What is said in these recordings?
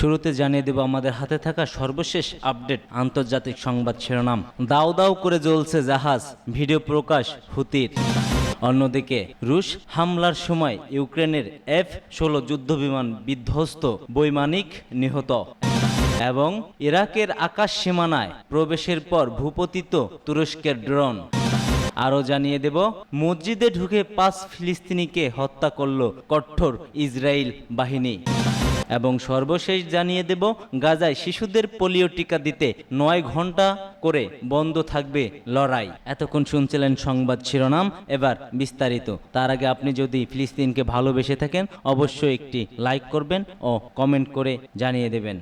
শুরুতে জানিয়ে দেব আমাদের হাতে থাকা সর্বশেষ আপডেট আন্তর্জাতিক সংবাদ শিরোনাম। দাউ দাউ করে জ্বলছে জাহাজ, ভিডিও প্রকাশ হুতির। অন্যদিকে রুশ হামলার সময় ইউক্রেনের F-16 যুদ্ধবিমান বিধ্বস্ত, বৈমানিক নিহত। এবং ইরাকের আকাশ সীমানায় প্রবেশের পর ভূপতিত তুরস্কের ড্রোন। আরও জানিয়ে দেব মসজিদে ঢুকে 5 ফিলিস্তিনিকে হত্যা করল কঠোর ইসরায়েল বাহিনী। এবং সর্বশেষ জানিয়ে দেব গাজায় শিশুদের পোলিও টিকা দিতে 9 ঘন্টা করে বন্ধ থাকবে লড়াই। এতক্ষণ শুনছিলেন সংবাদ শিরোনাম, এবার বিস্তারিত। তার আগে আপনি যদি ফিলিস্তিনকে ভালোবেসে থাকেন অবশ্যই একটি লাইক করবেন ও কমেন্ট করে জানিয়ে দেবেন।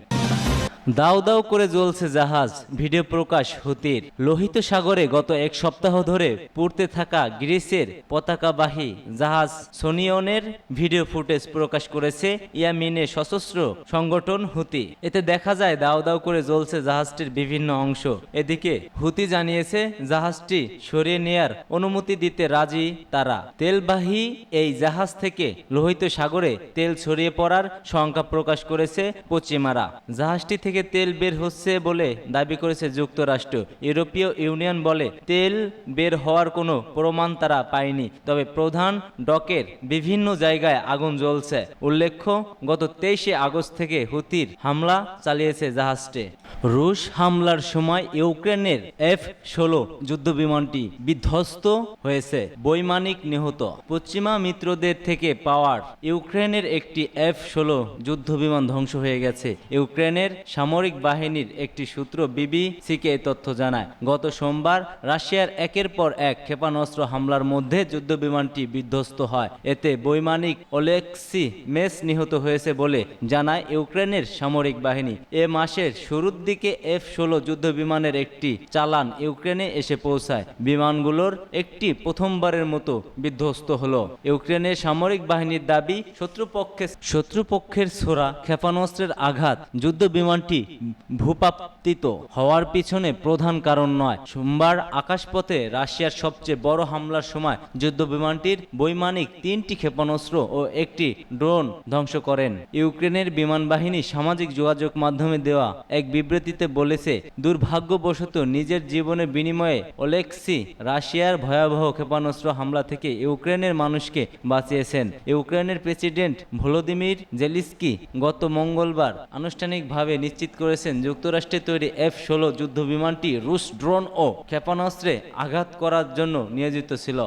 দাউ দাউ করে জ্বলছে জাহাজ, ভিডিও প্রকাশ হুতির। লোহিত সাগরে গত এক সপ্তাহ ধরে পুড়তে থাকা গ্রিসের পতাকাবাহী জাহাজ সোনিয়নের ভিডিও ফুটেজ প্রকাশ করেছে ইয়েমেনের সশস্ত্র সংগঠন হুতি। এতে দেখা যায় দাউ দাউ করে জ্বলছে জাহাজটির বিভিন্ন অংশ। এদিকে হুতি জানিয়েছে জাহাজটি সরিয়ে নেয়ার অনুমতি দিতে রাজি তারা। তেলবাহী এই জাহাজ থেকে লোহিত সাগরে তেল ছড়িয়ে পড়ার শঙ্কা প্রকাশ করেছে পশ্চিমারা। জাহাজটি থেকে তেল বের হচ্ছে বলে দাবি করেছে যুক্তরাষ্ট্র। ইউরোপীয় ইউনিয়ন বলে তেল বের হওয়ার কোনো প্রমাণ তারা পায়নি, তবে প্রধান ডকের বিভিন্ন জায়গায় আগুন জ্বলছে। উল্লেখ্য, গত 23 আগস্ট থেকে হুতির হামলা চালিয়েছে জাহাজটি। রুশ হামলার সময় ইউক্রেনের F-16 যুদ্ধবিমানটি বিধ্বস্ত হয়েছে, বৈমানিক নিহত। পশ্চিমা মিত্রদের থেকে পাওয়ার ইউক্রেনের একটি F-16 যুদ্ধবিমান ধ্বংস হয়ে গেছে। ইউক্রেনের সামরিক বাহিনীর একটি সূত্র বিবিসিকে এই তথ্য জানায়। গত সোমবার রাশিয়ার একের পর এক ক্ষেপণাস্ত্র হামলার মধ্যে যুদ্ধবিমানটি বিধ্বস্ত হয়। এতে বৈমানিক ওলেক্সি মেস নিহত হয়েছে বলে জানায় ইউক্রেনের সামরিক বাহিনী। এ মাসের শুরুর দিকে F-16 যুদ্ধবিমানের একটি চালান ইউক্রেনে এসে পৌঁছায়। বিমানগুলোর একটি প্রথমবারের মতো বিধ্বস্ত হলো। ইউক্রেনের সামরিক বাহিনীর দাবি, শত্রুপক্ষের ছোড়া ক্ষেপণাস্ত্রের আঘাত যুদ্ধবিমানটি ভূপাতিত হওয়ার পিছনে প্রধান কারণ নয়। সোমবার আকাশপথে রাশিয়ার সবচেয়ে বড় হামলার সময় যুদ্ধবিমানটির বৈমানিক 3টি ক্ষেপণাস্ত্র ও একটি ড্রোন ধ্বংস করেন। ইউক্রেনের বিমান বাহিনী সামাজিক যোগাযোগ মাধ্যমে দেওয়া এক বিবৃতিতে বলেছে, দুর্ভাগ্যবশত নিজের জীবনের বিনিময়ে ওলেক্সি রাশিয়ার ভয়াবহ ক্ষেপণাস্ত্র হামলা থেকে ইউক্রেনের মানুষকে বাঁচিয়েছেন। ইউক্রেনের প্রেসিডেন্ট ভলোদিমির জেলেনস্কি গত মঙ্গলবার আনুষ্ঠানিকভাবে নিশ্চিত করেছেন যুক্তরাষ্ট্রের তৈরি F-16 যুদ্ধবিমানটি রুশ ড্রোন ও ক্ষেপণাস্ত্রে আঘাত করার জন্য নিয়োজিত ছিল।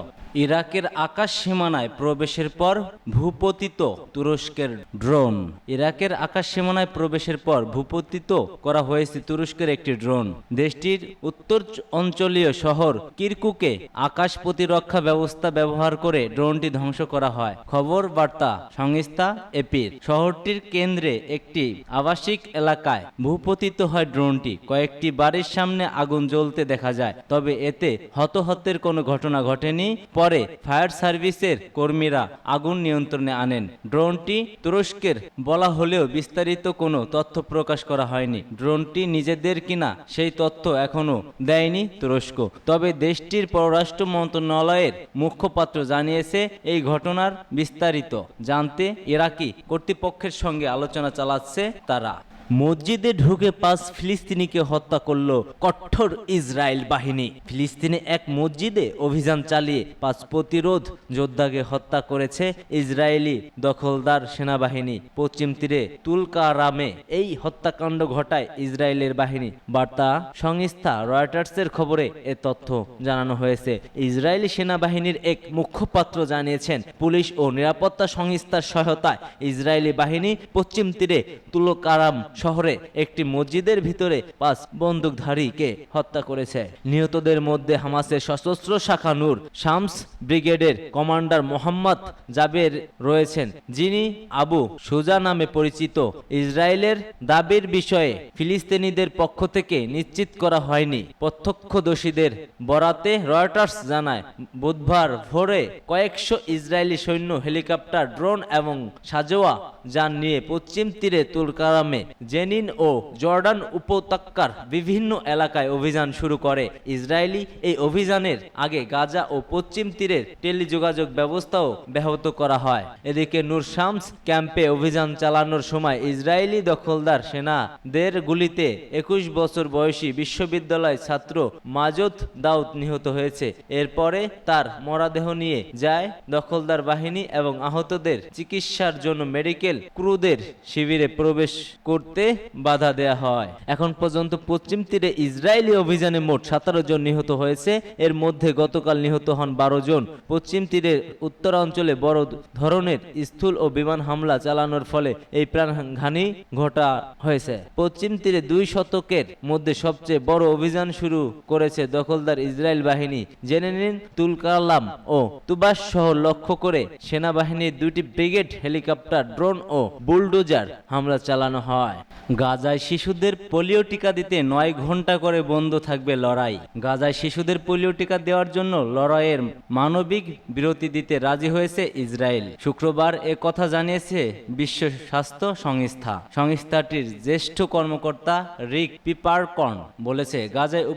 ইরাকের আকাশ সীমানায় প্রবেশের পর ভূপতিত তুরস্কের ড্রোন। ইরাকের আকাশ সীমানায় প্রবেশের পর ভূপতিত করা হয়েছে তুরস্কের একটি ড্রোন। দেশটির উত্তর অঞ্চলীয় শহর কিরকুকে আকাশ প্রতিরক্ষা ব্যবস্থা ব্যবহার করে ড্রোনটি ধ্বংস করা হয়। খবর বার্তা সংস্থা এপির। শহরটির কেন্দ্রে একটি আবাসিক এলাকায় ভূপতিত হয় ড্রোনটি। কয়েকটি বাড়ির সামনে আগুন জ্বলতে দেখা যায়, তবে এতে হতাহতের কোনো ঘটনা ঘটেনি। পরে ফায়ার সার্ভিসের কর্মীরা আগুন নিয়ন্ত্রণে আনেন। ড্রোনটি তুরস্কের বলা হলেও বিস্তারিত কোনো তথ্য প্রকাশ করা হয়নি। ড্রোনটি নিজেদের কিনা সেই তথ্য এখনো দেয়নি তুরস্ক। তবে দেশটির পররাষ্ট্র মন্ত্রণালয়ের মুখপাত্র জানিয়েছে এই ঘটনার বিস্তারিত জানতে ইরাকি কর্তৃপক্ষের সঙ্গে আলোচনা চালাচ্ছে তারা। মসজিদে ঢুকে 5 ফিলিস্তিনিকে হত্যা করল কঠোর ইসরায়েল বাহিনী। ফিলিস্তিনে এক মসজিদে অভিযান চালিয়ে 5 প্রতিরোধ যোদ্ধাকে হত্যা করেছে ইসরায়েলি দখলদার সেনাবাহিনী। পশ্চিম তীরে তুলকারামে এই হত্যাকাণ্ড ঘটায় ইসরায়েলের বাহিনী। বার্তা সংস্থা রয়টার্সের খবরে এ তথ্য জানানো হয়েছে। ইসরায়েলি সেনাবাহিনীর এক মুখপাত্র জানিয়েছেন, পুলিশ ও নিরাপত্তা সংস্থার সহায়তায় ইসরায়েলি বাহিনী পশ্চিম তীরে তুলকারাম শহরে একটি মসজিদের ভিতরে 5 বন্দুকধারীকে হত্যা করেছে। নিহতদের মধ্যে হামাসের সশস্ত্র শাখা নূর শামস ব্রিগেডের কমান্ডার মোহাম্মদ জাবের রয়েছেন, যিনি আবু সুজা নামে পরিচিত। ইসরায়েলের দাবির বিষয়ে ফিলিস্তিনিদের পক্ষ থেকে নিশ্চিত করা হয়নি। প্রত্যক্ষদর্শীদের বরাতে রয়টার্স জানায়, বুধবার ভোরে কয়েকশো ইসরায়েলি সৈন্য হেলিকপ্টার, ড্রোন এবং সাঁজোয়া যান নিয়ে পশ্চিম তীরে তুলকারামে জেনিন ও জর্ডান উপত্যকার বিভিন্ন এলাকায় অভিযান শুরু করে ইসরায়েলি। এই অভিযানের আগে গাজা ও পশ্চিম তীরের টেলিযোগাযোগ ব্যবস্থাও ব্যাহত করা হয়। এদিকে নূর শামস ক্যাম্পে অভিযান চালানোর সময় ইসরায়েলি দখলদার সেনাদের গুলিতে 21 বছর বয়সী বিশ্ববিদ্যালয় ছাত্র মাজেদ দাউদ নিহত হয়েছে। এরপরে তার মরদেহ নিয়ে যায় দখলদার বাহিনী এবং আহতদের চিকিৎসার জন্য মেডিকেল ক্রুদের শিবিরে প্রবেশ করতে বাধা দেয়া হয়। এখন পর্যন্ত পশ্চিম তীরে ইসরায়েলি অভিযানে মোট 17 জন নিহত হয়েছে। এর মধ্যে গতকাল নিহত হন 12 জন। পশ্চিম তীরের উত্তরাঞ্চলে বড় ধরনের স্থল ও বিমান হামলা চালানোর ফলে এই প্রাণহানি ঘটা হয়েছে। পশ্চিম তীরে 2 শতকের মধ্যে সবচেয়ে বড় অভিযান শুরু করেছে দখলদার ইসরায়েল বাহিনী। জেনে নিন, তুলকালাম ও তুবাস শহর লক্ষ্য করে সেনাবাহিনীর 2টি ব্রিগেড, হেলিকপ্টার, ড্রোন ও বুলডোজার হামলা চালানো হয়। গাজায় শিশুদের পোলিও টিকা দিতে 9 ঘন্টা করে বন্ধ থাকবে লড়াই। গাজায় শিশুদের পোলিও টিকা দেওয়ার জন্য লড়াইয়ের মানবিক বিরতি দিতে রাজি হয়েছে ইসরায়েল। শুক্রবার এ কথা জানিয়েছে বিশ্ব স্বাস্থ্য সংস্থা। সংস্থাটির জ্যেষ্ঠ কর্মকর্তা রিক পিপারকর্ন বলেছে, গাজায়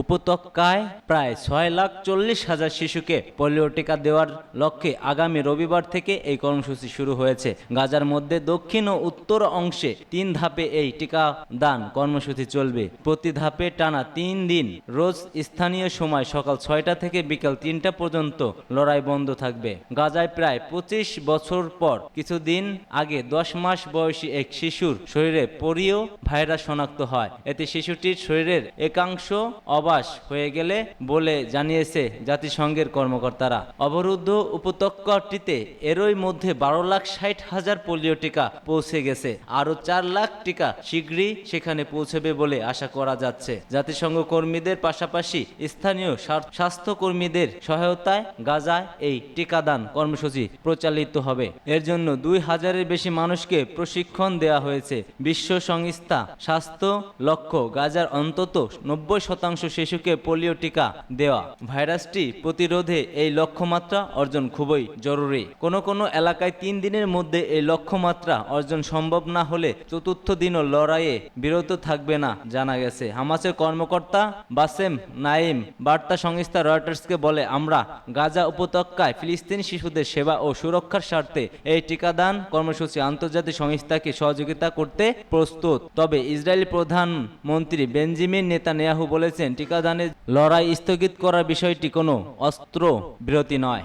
উপত্যকায় প্রায় 6,40,000 শিশুকে পোলিও টিকা দেওয়ার লক্ষ্যে আগামী রবিবার থেকে এই কর্মসূচি শুরু হয়েছে। গাজার মধ্যে দক্ষিণ ও উত্তর অংশে 3 ধাপে এই টিকাদান কর্মসূচি চলবে। প্রতি ধাপে টানা 3 দিন রোজ স্থানীয় সময় সকাল 6টা থেকে বিকাল 3টা পর্যন্ত লড়াই বন্ধ থাকবে। গাজায় প্রায় 25 বছর পর কিছুদিন আগে 10 মাস বয়সী এক শিশুর শরীরে পোলিও ভাইরাস শনাক্ত হয়। এতে শিশুটির শরীরের একাংশ অবাস হয়ে গেলে বলে জানিয়েছে জাতিসংঘের কর্মকর্তারা। অবরুদ্ধ উপত্যকাটিতে এরই মধ্যে 12,60,000 পোলিও টিকা পৌঁছে গেছে। আরও 4 লাখ টিকা শীঘ্রই সেখানে পৌঁছবে বলে আশা করা যাচ্ছে। জাতিসংঘ কর্মীদের পাশাপাশি স্থানীয় স্বাস্থ্যকর্মীদের সহায়তায় গাজায় এই টিকাদান কর্মসূচি প্রচালিত হবে। এর জন্য 2,000-এর বেশি মানুষকে প্রশিক্ষণ দেওয়া হয়েছে। বিশ্ব সংস্থা স্বাস্থ্য লক্ষ্য গাজার অন্তত 90% শিশুকে পোলিও টিকা দেওয়া। ভাইরাসটি প্রতিরোধে এই লক্ষ্যমাত্রা অর্জন খুবই জরুরি। কোনো এলাকায় 3 দিনের মধ্যে এই লক্ষ্যমাত্রা অর্জন সম্ভব না হলে চতুর্থ দিনও লড়াইয়ে বিরত থাকবে না জানা গেছে। হামাসের কর্মকর্তা বাসেম নাইম বার্তা সংস্থা রয়টার্সকে বলে, আমরা গাজা উপত্যকায় ফিলিস্তিনি শিশুদের সেবা ও সুরক্ষার স্বার্থে এই টিকাদান কর্মসূচি আন্তর্জাতিক সংস্থাকে সহযোগিতা করতে প্রস্তুত। তবে ইসরায়েলি প্রধানমন্ত্রী বেঞ্জামিন নেতানিয়াহু বলেছেন, টিকাদানের লড়াই স্থগিত করার বিষয়টি কোনো অস্ত্র বিরতি নয়।